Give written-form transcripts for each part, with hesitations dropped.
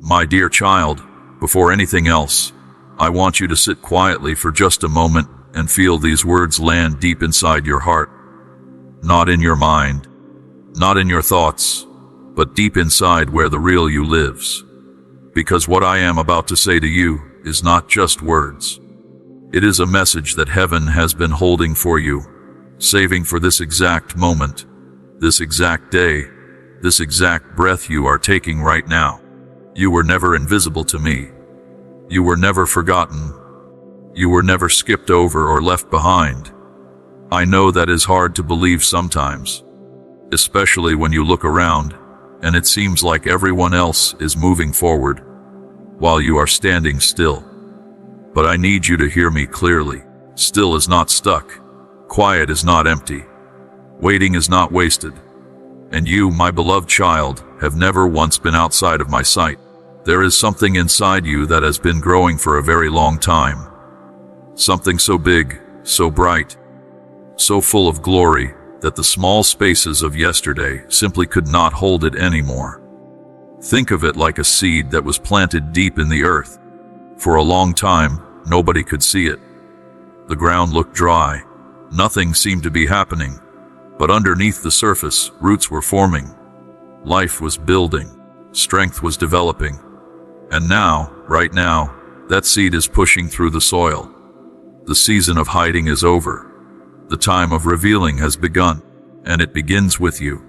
My dear child, before anything else, I want you to sit quietly for just a moment and feel these words land deep inside your heart. Not in your mind, not in your thoughts, but deep inside where the real you lives. Because what I am about to say to you is not just words. It is a message that heaven has been holding for you, saving for this exact moment, this exact day, this exact breath you are taking right now. You were never invisible to me. You were never forgotten. You were never skipped over or left behind. I know that is hard to believe sometimes, especially when you look around and it seems like everyone else is moving forward while you are standing still. But I need you to hear me clearly. Still is not stuck. Quiet is not empty. Waiting is not wasted. And you, my beloved child, have never once been outside of my sight. There is something inside you that has been growing for a very long time. Something so big, so bright, so full of glory that the small spaces of yesterday simply could not hold it anymore. Think of it like a seed that was planted deep in the earth. For a long time, nobody could see it. The ground looked dry. Nothing seemed to be happening. But underneath the surface, roots were forming. Life was building. Strength was developing. And now, right now, that seed is pushing through the soil. The season of hiding is over. The time of revealing has begun, and it begins with you.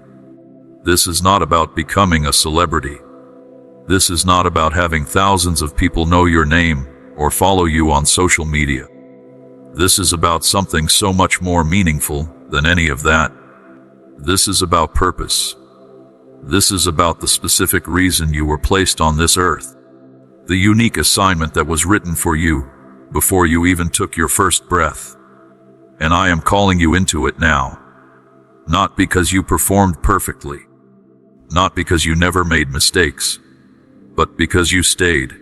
This is not about becoming a celebrity. This is not about having thousands of people know your name or follow you on social media. This is about something so much more meaningful than any of that. This is about purpose. This is about the specific reason you were placed on this earth. The unique assignment that was written for you before you even took your first breath. And I am calling you into it now. Not because you performed perfectly. Not because you never made mistakes. But because you stayed.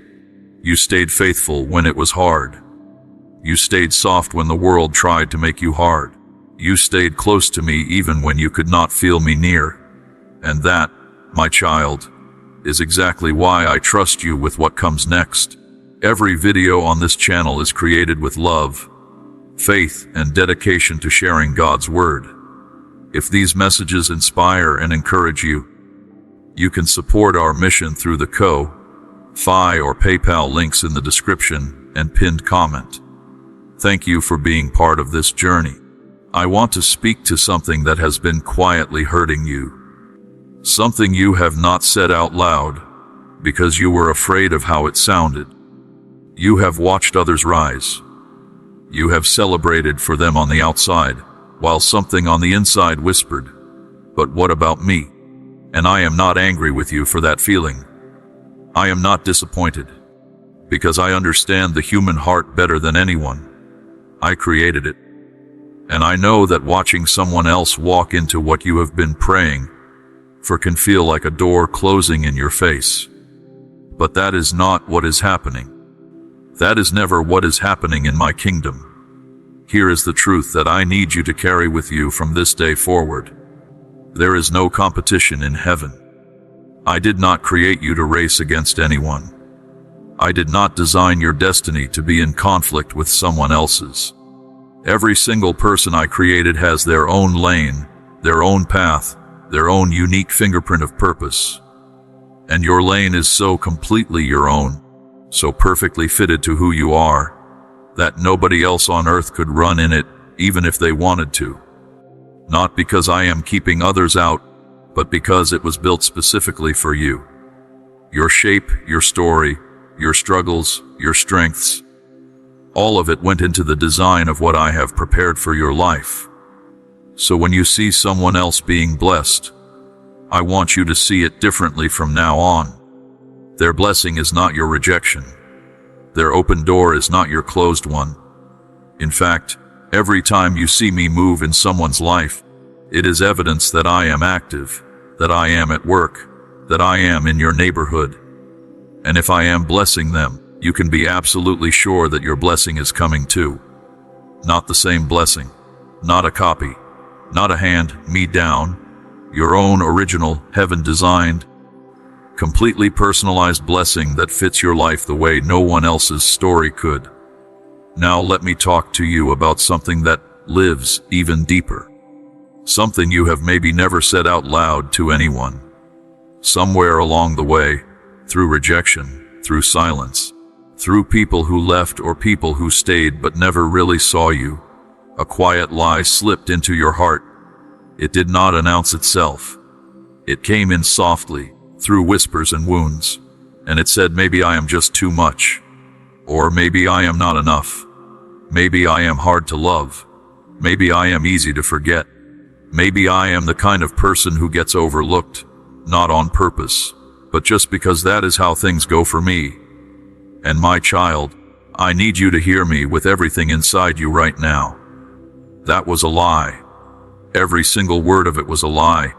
You stayed faithful when it was hard. You stayed soft when the world tried to make you hard. You stayed close to me even when you could not feel me near. And that, my child, is exactly why I trust you with what comes next. Every video on this channel is created with love, faith, and dedication to sharing God's Word. If these messages inspire and encourage you, you can support our mission through the Ko-Fi or PayPal links in the description and pinned comment. Thank you for being part of this journey. I want to speak to something that has been quietly hurting you. Something you have not said out loud because you were afraid of how it sounded. You have watched others rise. You have celebrated for them on the outside, while something on the inside whispered, "But what about me?" And I am not angry with you for that feeling. I am not disappointed, because I understand the human heart better than anyone. I created it. And I know that watching someone else walk into what you have been praying for can feel like a door closing in your face. But that is not what is happening. That is never what is happening in my kingdom. Here is the truth that I need you to carry with you from this day forward. There is no competition in heaven. I did not create you to race against anyone. I did not design your destiny to be in conflict with someone else's. Every single person I created has their own lane, their own path, their own unique fingerprint of purpose. And your lane is so completely your own, so perfectly fitted to who you are, that nobody else on earth could run in it, even if they wanted to. Not because I am keeping others out, but because it was built specifically for you. Your shape, your story, your struggles, your strengths, all of it went into the design of what I have prepared for your life. So when you see someone else being blessed, I want you to see it differently from now on. Their blessing is not your rejection. Their open door is not your closed one. In fact, every time you see me move in someone's life, it is evidence that I am active, that I am at work, that I am in your neighborhood. And if I am blessing them, you can be absolutely sure that your blessing is coming too. Not the same blessing, not a copy, not a hand-me-down, your own original, heaven-designed, completely personalized blessing that fits your life the way no one else's story could. Now let me talk to you about something that lives even deeper. Something you have maybe never said out loud to anyone. Somewhere along the way, through rejection, through silence, through people who left or people who stayed but never really saw you, a quiet lie slipped into your heart. It did not announce itself. It came in softly, through whispers and wounds, and it said, maybe I am just too much, or maybe I am not enough. Maybe I am hard to love. Maybe I am easy to forget. Maybe I am the kind of person who gets overlooked, not on purpose, but just because that is how things go for me. And my child, I need you to hear me with everything inside you right now. That was a lie. Every single word of it was a lie.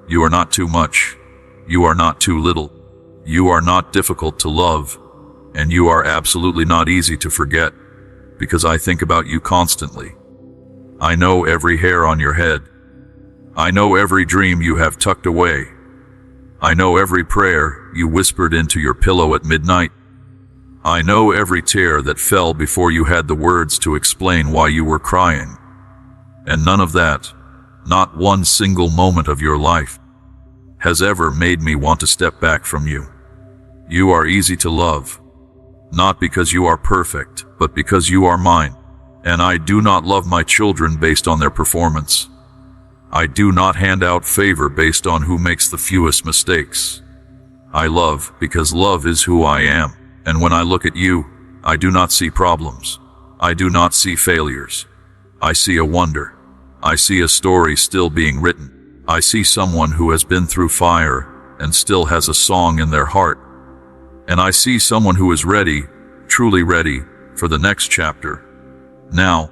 You are not too much. You are not too little. You are not difficult to love. And you are absolutely not easy to forget, because I think about you constantly. I know every hair on your head. I know every dream you have tucked away. I know every prayer you whispered into your pillow at midnight. I know every tear that fell before you had the words to explain why you were crying. And none of that, not one single moment of your life, has ever made me want to step back from you. You are easy to love, not because you are perfect, but because you are mine. And I do not love my children based on their performance. I do not hand out favor based on who makes the fewest mistakes. I love because love is who I am. And when I look at you, I do not see problems. I do not see failures. I see a wonder. I see a story still being written. I see someone who has been through fire and still has a song in their heart. And I see someone who is ready, truly ready, for the next chapter. Now,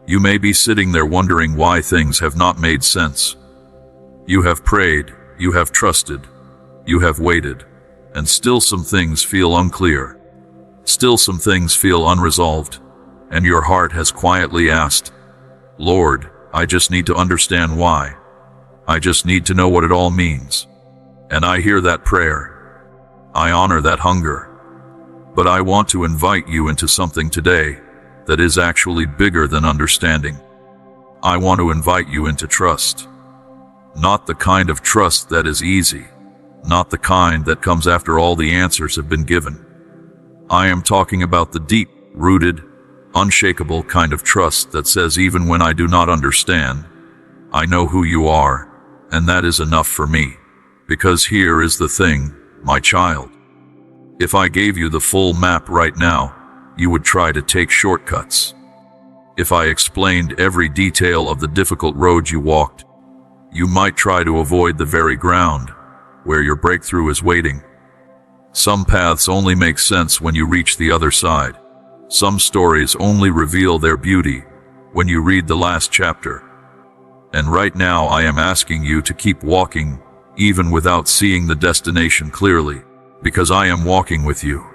you may be sitting there wondering why things have not made sense. You have prayed, you have trusted, you have waited, and still some things feel unclear. Still some things feel unresolved, and your heart has quietly asked, Lord, I just need to understand why. I just need to know what it all means. And I hear that prayer. I honor that hunger. But I want to invite you into something today that is actually bigger than understanding. I want to invite you into trust. Not the kind of trust that is easy, not the kind that comes after all the answers have been given. I am talking about the deep-rooted, unshakable kind of trust that says, even when I do not understand, I know who you are, and that is enough for me. Because here is the thing, my child. If I gave you the full map right now, you would try to take shortcuts. If I explained every detail of the difficult road you walked, you might try to avoid the very ground where your breakthrough is waiting. Some paths only make sense when you reach the other side. Some stories only reveal their beauty when you read the last chapter. And right now I am asking you to keep walking, even without seeing the destination clearly, because I am walking with you.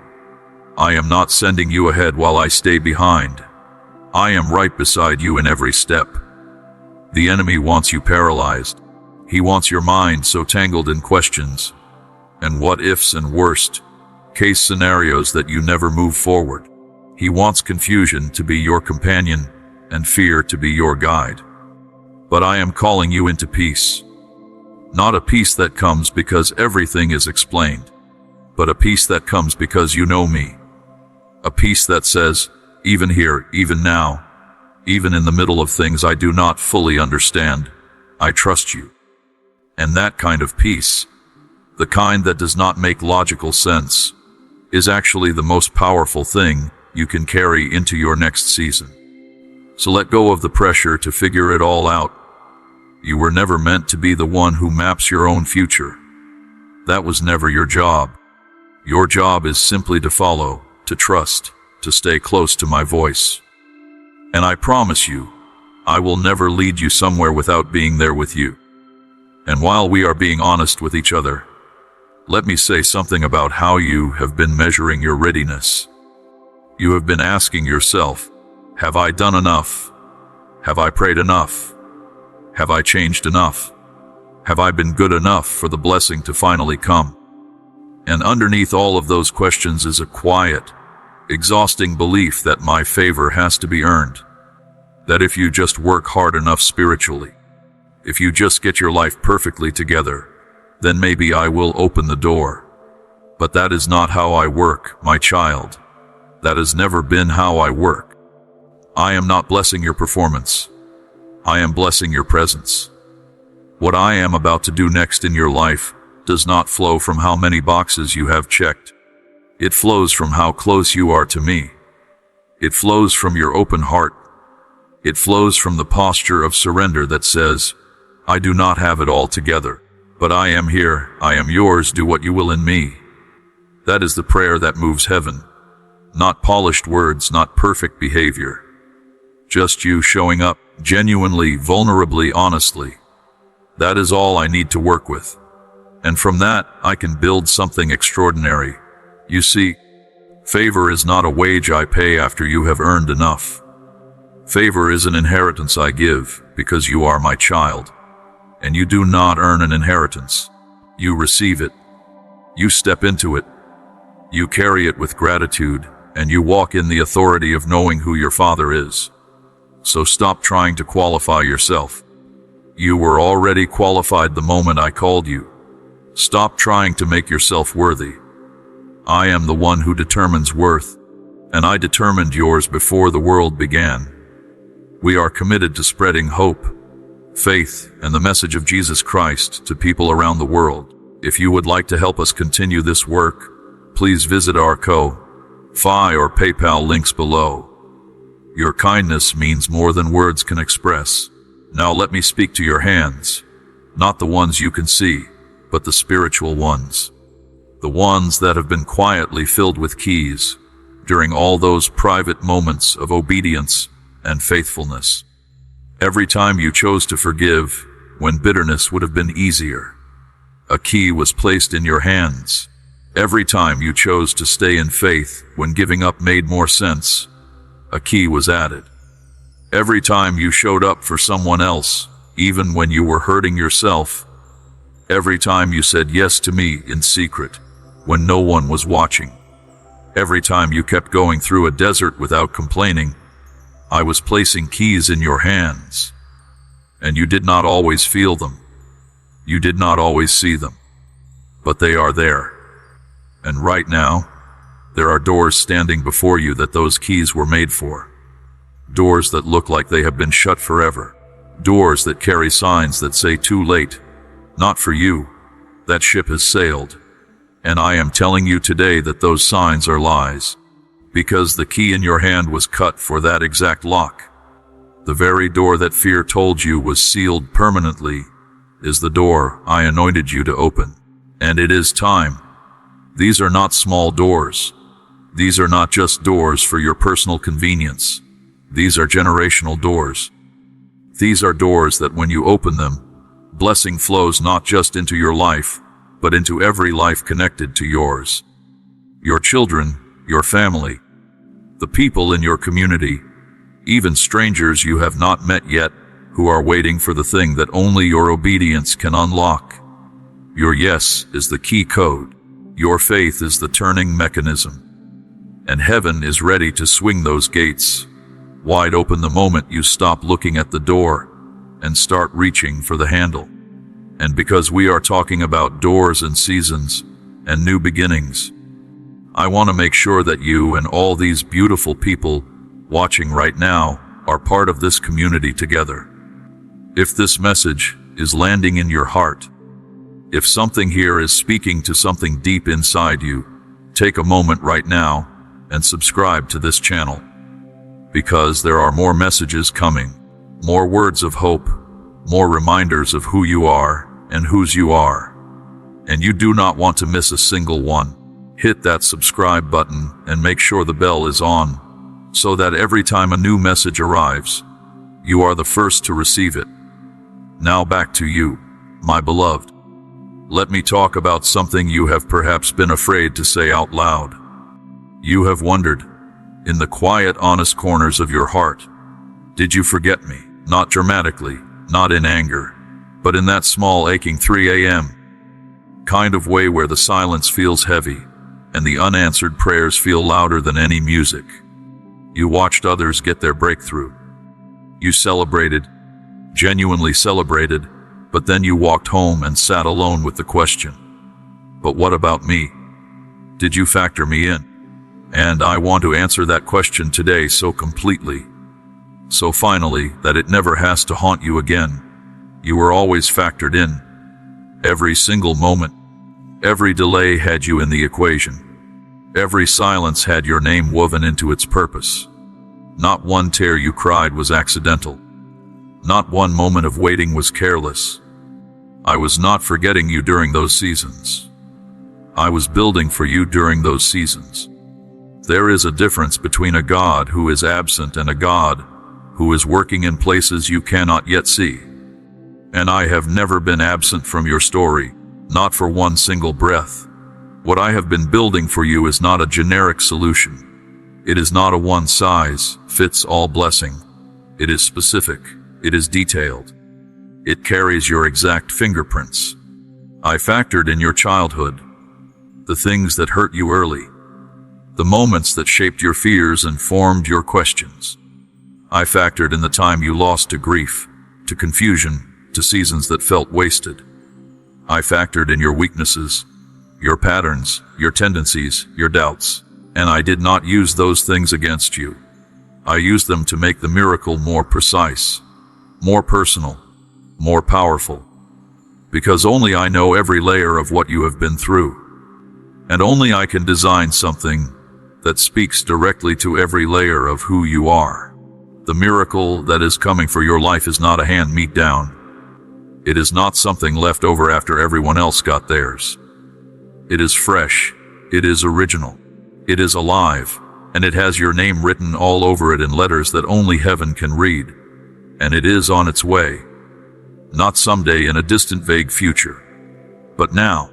I am not sending you ahead while I stay behind. I am right beside you in every step. The enemy wants you paralyzed. He wants your mind so tangled in questions and what-ifs and worst-case scenarios that you never move forward. He wants confusion to be your companion and fear to be your guide. But I am calling you into peace. Not a peace that comes because everything is explained, but a peace that comes because you know me. A peace that says, even here, even now, even in the middle of things I do not fully understand, I trust you. And that kind of peace, the kind that does not make logical sense, is actually the most powerful thing you can carry into your next season. So let go of the pressure to figure it all out. You were never meant to be the one who maps your own future. That was never your job. Your job is simply to follow, to trust, to stay close to my voice. And I promise you, I will never lead you somewhere without being there with you. And while we are being honest with each other, let me say something about how you have been measuring your readiness. You have been asking yourself, have I done enough? Have I prayed enough? Have I changed enough? Have I been good enough for the blessing to finally come? And underneath all of those questions is a quiet, exhausting belief that my favor has to be earned. That if you just work hard enough spiritually, if you just get your life perfectly together, then maybe I will open the door. But that is not how I work, my child. That has never been how I work. I am not blessing your performance. I am blessing your presence. What I am about to do next in your life does not flow from how many boxes you have checked. It flows from how close you are to me. It flows from your open heart. It flows from the posture of surrender that says, I do not have it all together, but I am here, I am yours, do what you will in me. That is the prayer that moves heaven. Not polished words, not perfect behavior. Just you showing up, genuinely, vulnerably, honestly. That is all I need to work with. And from that, I can build something extraordinary. You see, favor is not a wage I pay after you have earned enough. Favor is an inheritance I give because you are my child. And you do not earn an inheritance. You receive it. You step into it. You carry it with gratitude, and you walk in the authority of knowing who your Father is. So stop trying to qualify yourself. You were already qualified the moment I called you. Stop trying to make yourself worthy. I am the one who determines worth, and I determined yours before the world began. We are committed to spreading hope, faith, and the message of Jesus Christ to people around the world. If you would like to help us continue this work, please visit our Ko-Fi or PayPal links below. Your kindness means more than words can express. Now let me speak to your hands, not the ones you can see, but the spiritual ones. The ones that have been quietly filled with keys during all those private moments of obedience and faithfulness. Every time you chose to forgive when bitterness would have been easier, a key was placed in your hands. Every time you chose to stay in faith when giving up made more sense, a key was added. Every time you showed up for someone else, even when you were hurting yourself, every time you said yes to me in secret when no one was watching, every time you kept going through a desert without complaining, I was placing keys in your hands. And you did not always feel them. You did not always see them. But they are there. And right now, there are doors standing before you that those keys were made for. Doors that look like they have been shut forever. Doors that carry signs that say too late. Not for you. That ship has sailed. And I am telling you today that those signs are lies. Because the key in your hand was cut for that exact lock. The very door that fear told you was sealed permanently is the door I anointed you to open. And it is time. These are not small doors. These are not just doors for your personal convenience. These are generational doors. These are doors that when you open them, blessing flows not just into your life, but into every life connected to yours. Your children, your family, the people in your community, even strangers you have not met yet who are waiting for the thing that only your obedience can unlock. Your yes is the key code. Your faith is the turning mechanism. And heaven is ready to swing those gates wide open the moment you stop looking at the door and start reaching for the handle. And because we are talking about doors and seasons and new beginnings, I want to make sure that you and all these beautiful people watching right now are part of this community together. If this message is landing in your heart, if something here is speaking to something deep inside you, take a moment right now and subscribe to this channel. Because there are more messages coming, more words of hope, more reminders of who you are and whose you are. And you do not want to miss a single one. Hit that subscribe button and make sure the bell is on, so that every time a new message arrives, you are the first to receive it. Now back to you, my beloved. Let me talk about something you have perhaps been afraid to say out loud. You have wondered, in the quiet, honest corners of your heart, did you forget me? Not dramatically, not in anger, but in that small aching 3 a.m. kind of way where the silence feels heavy and the unanswered prayers feel louder than any music. You watched others get their breakthrough. You celebrated, genuinely celebrated, but then you walked home and sat alone with the question, but what about me? Did you factor me in? And I want to answer that question today so completely, so finally, that it never has to haunt you again. You were always factored in. Every single moment, every delay had you in the equation. Every silence had your name woven into its purpose. Not one tear you cried was accidental. Not one moment of waiting was careless. I was not forgetting you during those seasons. I was building for you during those seasons. There is a difference between a God who is absent and a God who is working in places you cannot yet see. And I have never been absent from your story, not for one single breath. What I have been building for you is not a generic solution. It is not a one-size-fits-all blessing. It is specific. It is detailed. It carries your exact fingerprints. I factored in your childhood, the things that hurt you early, the moments that shaped your fears and formed your questions. I factored in the time you lost to grief, to confusion, to seasons that felt wasted. I factored in your weaknesses, your patterns, your tendencies, your doubts, and I did not use those things against you. I used them to make the miracle more precise, more personal, more powerful. Because only I know every layer of what you have been through. And only I can design something that speaks directly to every layer of who you are. The miracle that is coming for your life is not a hand-me-down. It is not something left over after everyone else got theirs. It is fresh. It is original. It is alive. And it has your name written all over it in letters that only heaven can read. And it is on its way. Not someday in a distant vague future. But now.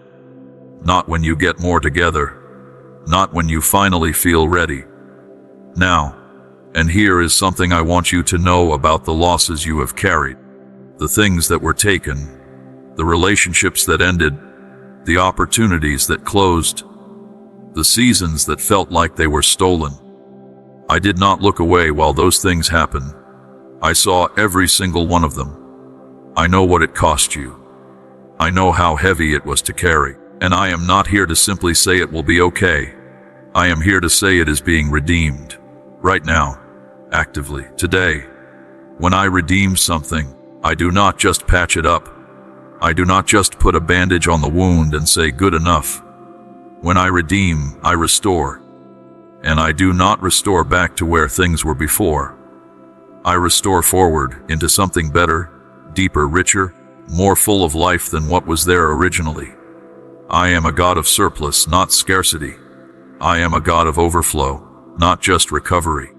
Not when you get more together. Not when you finally feel ready. Now. And here is something I want you to know about the losses you have carried. The things that were taken. The relationships that ended. The opportunities that closed. The seasons that felt like they were stolen. I did not look away while those things happened. I saw every single one of them. I know what it cost you. I know how heavy it was to carry. And I am not here to simply say it will be okay. I am here to say it is being redeemed. Right now. Actively. Today. When I redeem something, I do not just patch it up. I do not just put a bandage on the wound and say good enough. When I redeem, I restore. And I do not restore back to where things were before. I restore forward into something better, deeper, richer, more full of life than what was there originally. I am a God of surplus, not scarcity. I am a God of overflow, not just recovery.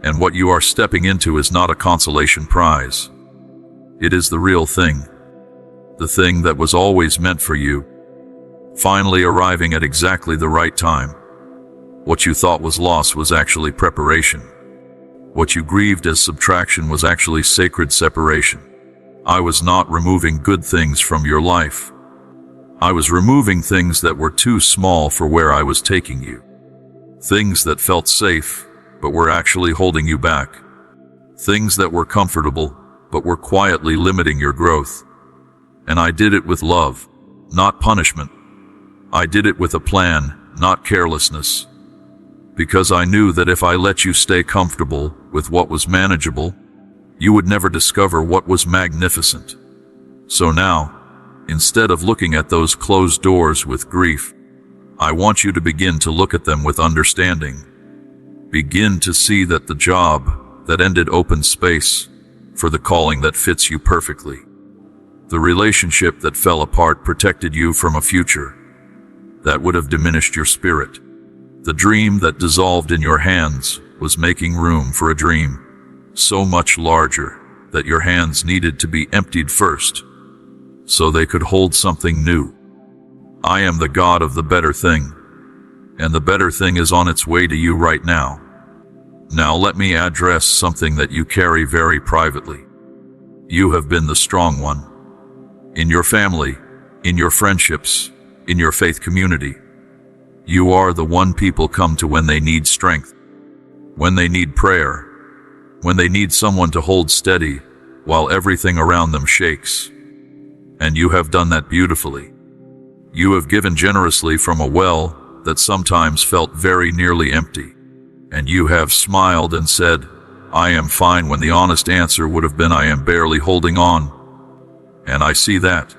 And what you are stepping into is not a consolation prize. It is the real thing. The thing that was always meant for you. Finally arriving at exactly the right time. What you thought was loss was actually preparation. What you grieved as subtraction was actually sacred separation. I was not removing good things from your life. I was removing things that were too small for where I was taking you. Things that felt safe, but were actually holding you back. Things that were comfortable, but were quietly limiting your growth. And I did it with love, not punishment. I did it with a plan, not carelessness. Because I knew that if I let you stay comfortable with what was manageable, you would never discover what was magnificent. So now, instead of looking at those closed doors with grief, I want you to begin to look at them with understanding. Begin to see that the job that ended opened space for the calling that fits you perfectly. The relationship that fell apart protected you from a future that would have diminished your spirit. The dream that dissolved in your hands was making room for a dream so much larger that your hands needed to be emptied first so they could hold something new. I am the God of the better thing, and the better thing is on its way to you right now. Now let me address something that you carry very privately. You have been the strong one. In your family, in your friendships, in your faith community. You are the one people come to when they need strength, when they need prayer, when they need someone to hold steady while everything around them shakes. And you have done that beautifully. You have given generously from a well that sometimes felt very nearly empty. And you have smiled and said, "I am fine," when the honest answer would have been, "I am barely holding on." And I see that.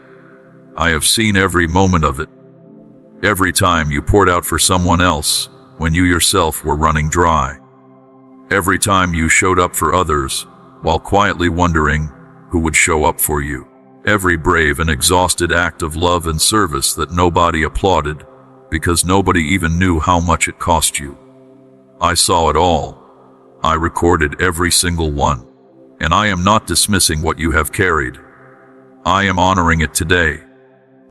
I have seen every moment of it. Every time you poured out for someone else when you yourself were running dry. Every time you showed up for others while quietly wondering who would show up for you. Every brave and exhausted act of love and service that nobody applauded because nobody even knew how much it cost you. I saw it all. I recorded every single one. And I am not dismissing what you have carried. I am honoring it today.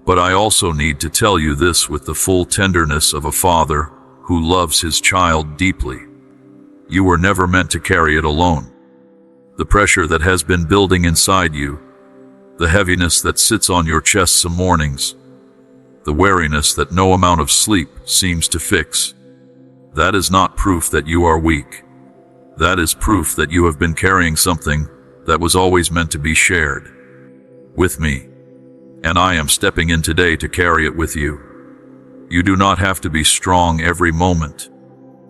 But I also need to tell you this with the full tenderness of a father who loves his child deeply. You were never meant to carry it alone. The pressure that has been building inside you, the heaviness that sits on your chest some mornings, the weariness that no amount of sleep seems to fix, that is not proof that you are weak. That is proof that you have been carrying something that was always meant to be shared with me. And I am stepping in today to carry it with you. You do not have to be strong every moment.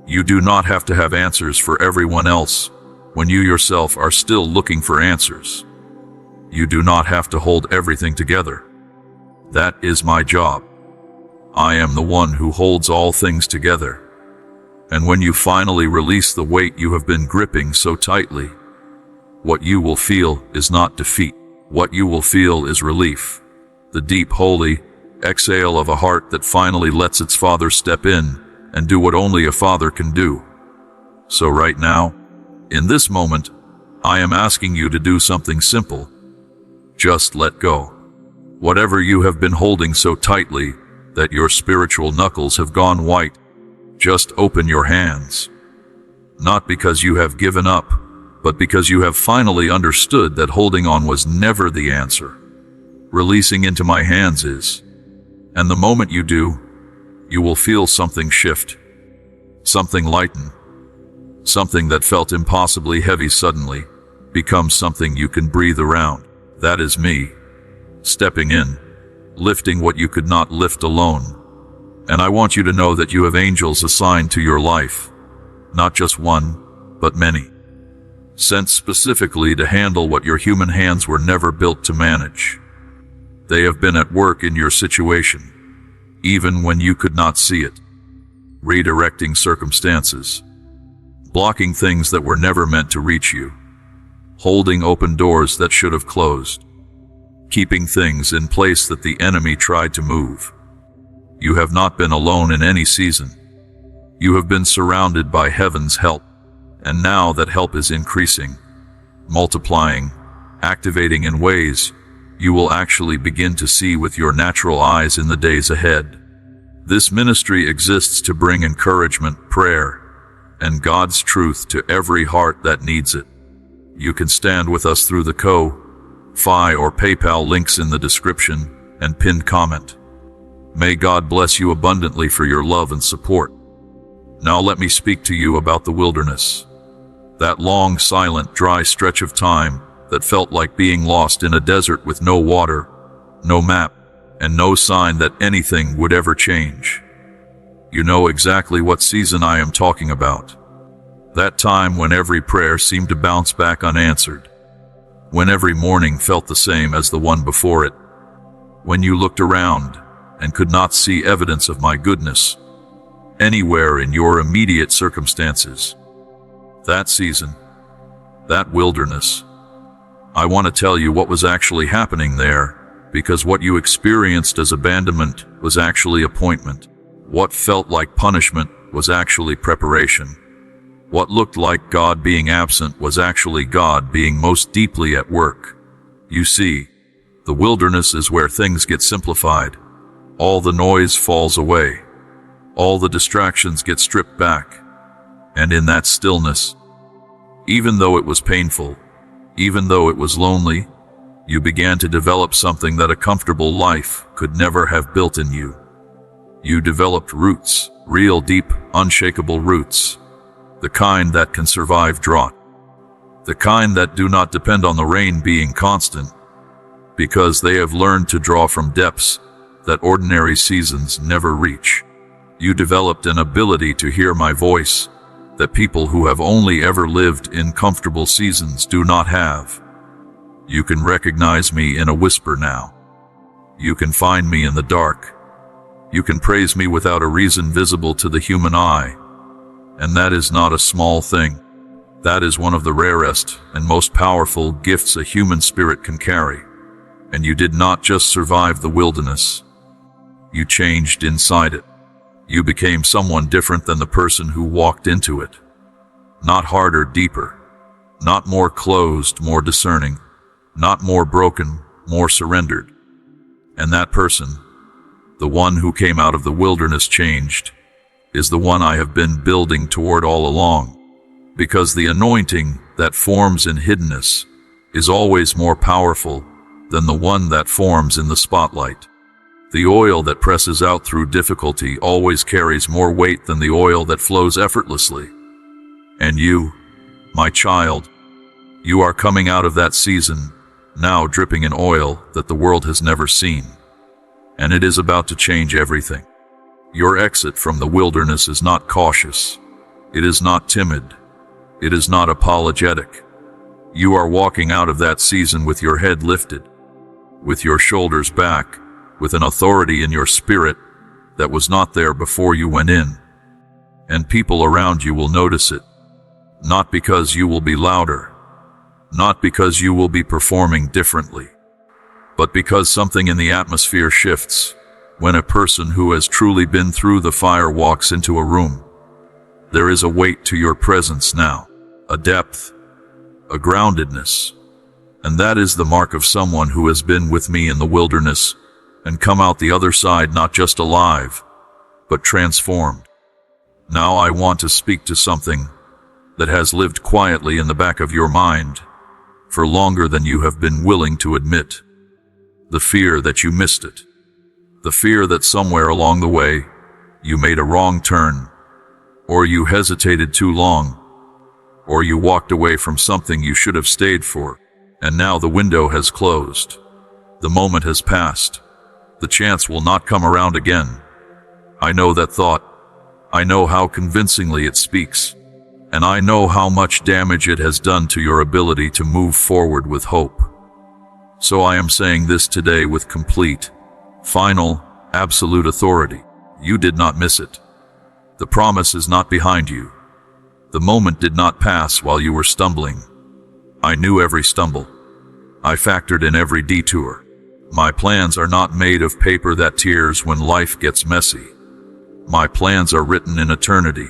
You do not have to have answers for everyone else when you yourself are still looking for answers. You do not have to hold everything together. That is my job. I am the one who holds all things together. And when you finally release the weight you have been gripping so tightly, what you will feel is not defeat. What you will feel is relief. The deep, holy exhale of a heart that finally lets its father step in and do what only a father can do. So right now, in this moment, I am asking you to do something simple. Just let go. Whatever you have been holding so tightly that your spiritual knuckles have gone white, just open your hands. Not because you have given up, but because you have finally understood that holding on was never the answer. Releasing into my hands is. And the moment you do, you will feel something shift. Something lighten. Something that felt impossibly heavy suddenly becomes something you can breathe around. That is me, stepping in, lifting what you could not lift alone. And I want you to know that you have angels assigned to your life. Not just one, but many. Sent specifically to handle what your human hands were never built to manage. They have been at work in your situation, even when you could not see it. Redirecting circumstances. Blocking things that were never meant to reach you. Holding open doors that should have closed. Keeping things in place that the enemy tried to move. You have not been alone in any season. You have been surrounded by heaven's help. And now that help is increasing, multiplying, activating in ways you will actually begin to see with your natural eyes in the days ahead. This ministry exists to bring encouragement, prayer, and God's truth to every heart that needs it. You can stand with us through the Ko-Fi or PayPal links in the description and pinned comment. May God bless you abundantly for your love and support. Now let me speak to you about the wilderness. That long, silent, dry stretch of time that felt like being lost in a desert with no water, no map, and no sign that anything would ever change. You know exactly what season I am talking about. That time when every prayer seemed to bounce back unanswered. When every morning felt the same as the one before it. When you looked around and could not see evidence of my goodness anywhere in your immediate circumstances. That season, that wilderness. I want to tell you what was actually happening there, because what you experienced as abandonment was actually appointment. What felt like punishment was actually preparation. What looked like God being absent was actually God being most deeply at work. You see, the wilderness is where things get simplified. All the noise falls away. All the distractions get stripped back. And in that stillness, even though it was painful, even though it was lonely, you began to develop something that a comfortable life could never have built in you. You developed roots, real deep, unshakable roots, the kind that can survive drought, the kind that do not depend on the rain being constant, because they have learned to draw from depths that ordinary seasons never reach. You developed an ability to hear my voice that people who have only ever lived in comfortable seasons do not have. You can recognize me in a whisper now. You can find me in the dark. You can praise me without a reason visible to the human eye. And that is not a small thing. That is one of the rarest and most powerful gifts a human spirit can carry. And you did not just survive the wilderness. You changed inside it. You became someone different than the person who walked into it. Not harder, deeper. Not more closed, more discerning. Not more broken, more surrendered. And that person, the one who came out of the wilderness changed, is the one I have been building toward all along. Because the anointing that forms in hiddenness is always more powerful than the one that forms in the spotlight. The oil that presses out through difficulty always carries more weight than the oil that flows effortlessly. And you, my child, you are coming out of that season, now dripping in oil that the world has never seen. And it is about to change everything. Your exit from the wilderness is not cautious. It is not timid. It is not apologetic. You are walking out of that season with your head lifted, with your shoulders back, with an authority in your spirit that was not there before you went in. And people around you will notice it, not because you will be louder, not because you will be performing differently, but because something in the atmosphere shifts when a person who has truly been through the fire walks into a room. There is a weight to your presence now, a depth, a groundedness, and that is the mark of someone who has been with me in the wilderness and come out the other side not just alive, but transformed. Now I want to speak to something that has lived quietly in the back of your mind for longer than you have been willing to admit. The fear that you missed it. The fear that somewhere along the way you made a wrong turn, or you hesitated too long, or you walked away from something you should have stayed for, and now the window has closed. The moment has passed. The chance will not come around again. I know that thought. I know how convincingly it speaks. And I know how much damage it has done to your ability to move forward with hope. So I am saying this today with complete, final, absolute authority. You did not miss it. The promise is not behind you. The moment did not pass while you were stumbling. I knew every stumble. I factored in every detour. My plans are not made of paper that tears when life gets messy. My plans are written in eternity.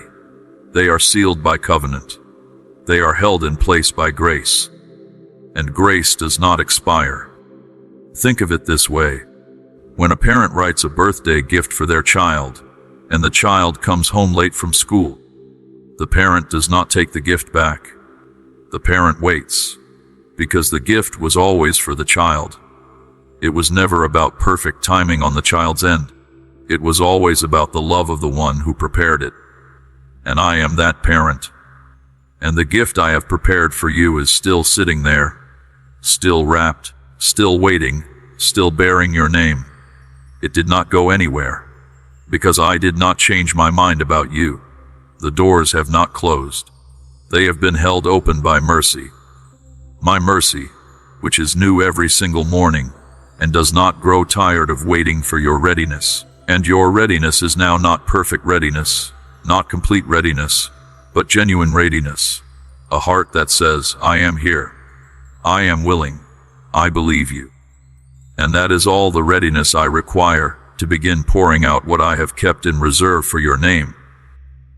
They are sealed by covenant. They are held in place by grace. And grace does not expire. Think of it this way. When a parent writes a birthday gift for their child, and the child comes home late from school, the parent does not take the gift back. The parent waits, because the gift was always for the child. It was never about perfect timing on the child's end. It was always about the love of the one who prepared it. And I am that parent. And the gift I have prepared for you is still sitting there, still wrapped, still waiting, still bearing your name. It did not go anywhere, because I did not change my mind about you. The doors have not closed. They have been held open by mercy. My mercy, which is new every single morning, and does not grow tired of waiting for your readiness. And your readiness is now not perfect readiness, not complete readiness, but genuine readiness. A heart that says, I am here. I am willing. I believe you. And that is all the readiness I require to begin pouring out what I have kept in reserve for your name.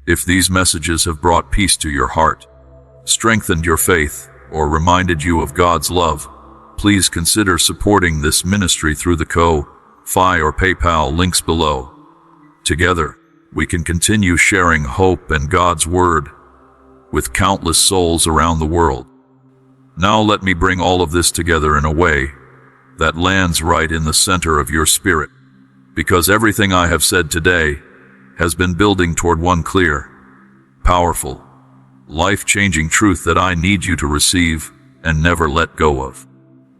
If these messages have brought peace to your heart, strengthened your faith, or reminded you of God's love, please consider supporting this ministry through the Ko-Fi or PayPal links below. Together, we can continue sharing hope and God's Word with countless souls around the world. Now let me bring all of this together in a way that lands right in the center of your spirit. Because everything I have said today has been building toward one clear, powerful, life-changing truth that I need you to receive and never let go of.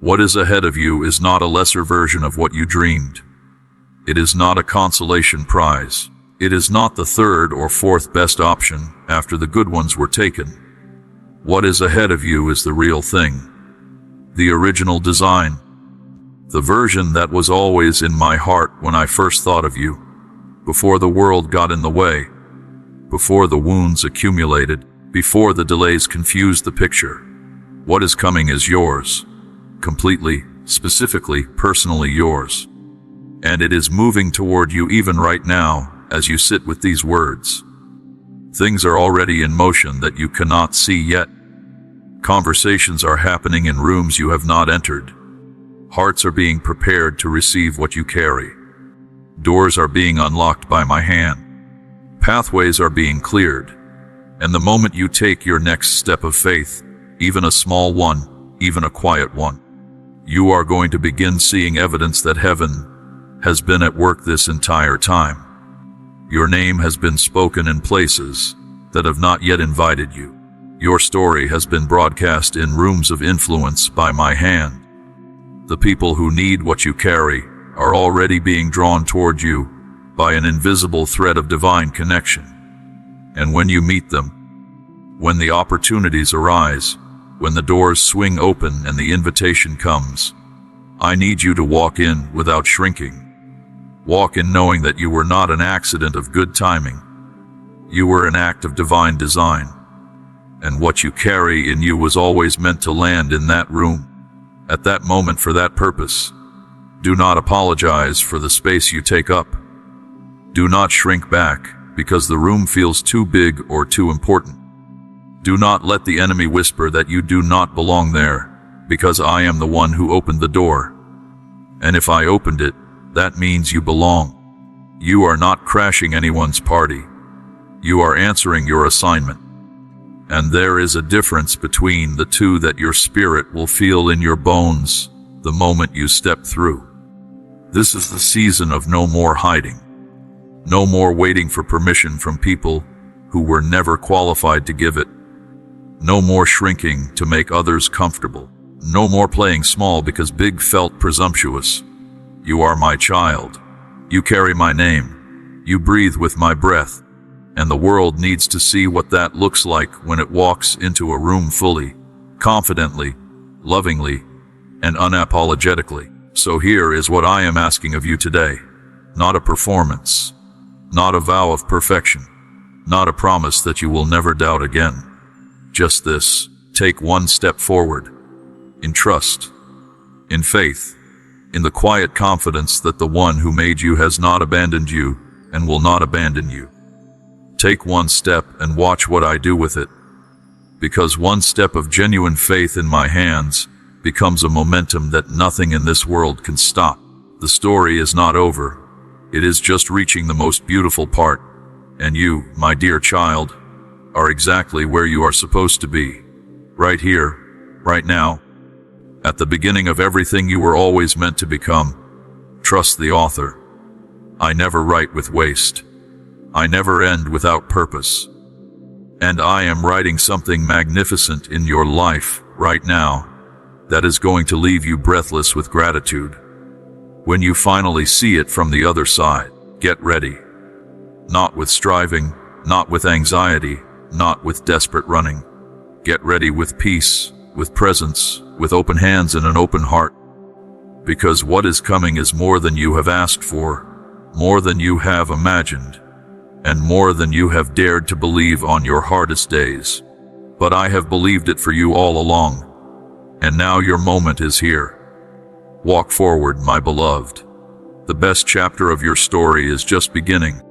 What is ahead of you is not a lesser version of what you dreamed. It is not a consolation prize. It is not the third or fourth best option after the good ones were taken. What is ahead of you is the real thing. The original design. The version that was always in my heart when I first thought of you, before the world got in the way, before the wounds accumulated, before the delays confused the picture. What is coming is yours, completely, specifically, personally yours. And it is moving toward you even right now as you sit with these words. Things are already in motion that you cannot see yet. Conversations are happening in rooms you have not entered. Hearts are being prepared to receive what you carry. Doors are being unlocked by my hand. Pathways are being cleared. And the moment you take your next step of faith, even a small one, even a quiet one, you are going to begin seeing evidence that heaven has been at work this entire time. Your name has been spoken in places that have not yet invited you. Your story has been broadcast in rooms of influence by my hand. The people who need what you carry are already being drawn toward you by an invisible thread of divine connection. And when you meet them, when the opportunities arise, when the doors swing open and the invitation comes, I need you to walk in without shrinking. Walk in knowing that you were not an accident of good timing. You were an act of divine design. And what you carry in you was always meant to land in that room, at that moment for that purpose. Do not apologize for the space you take up. Do not shrink back because the room feels too big or too important. Do not let the enemy whisper that you do not belong there, because I am the one who opened the door. And if I opened it, that means you belong. You are not crashing anyone's party. You are answering your assignment. And there is a difference between the two that your spirit will feel in your bones the moment you step through. This is the season of no more hiding. No more waiting for permission from people who were never qualified to give it. No more shrinking to make others comfortable. No more playing small because big felt presumptuous. You are my child. You carry my name. You breathe with my breath. And the world needs to see what that looks like when it walks into a room fully, confidently, lovingly, and unapologetically. So here is what I am asking of you today. Not a performance. Not a vow of perfection. Not a promise that you will never doubt again. Just this: take one step forward. In trust. In faith. In the quiet confidence that the one who made you has not abandoned you and will not abandon you. Take one step and watch what I do with it. Because one step of genuine faith in my hands becomes a momentum that nothing in this world can stop. The story is not over. It is just reaching the most beautiful part. And you, my dear child, are exactly where you are supposed to be. Right here, right now. At the beginning of everything you were always meant to become. Trust the author. I never write with waste. I never end without purpose. And I am writing something magnificent in your life right now that is going to leave you breathless with gratitude. When you finally see it from the other side, get ready. Not with striving, not with anxiety, not with desperate running. Get ready with peace, with presence, with open hands and an open heart. Because what is coming is more than you have asked for, more than you have imagined, and more than you have dared to believe on your hardest days. But I have believed it for you all along, and now your moment is here. Walk forward, my beloved. The best chapter of your story is just beginning.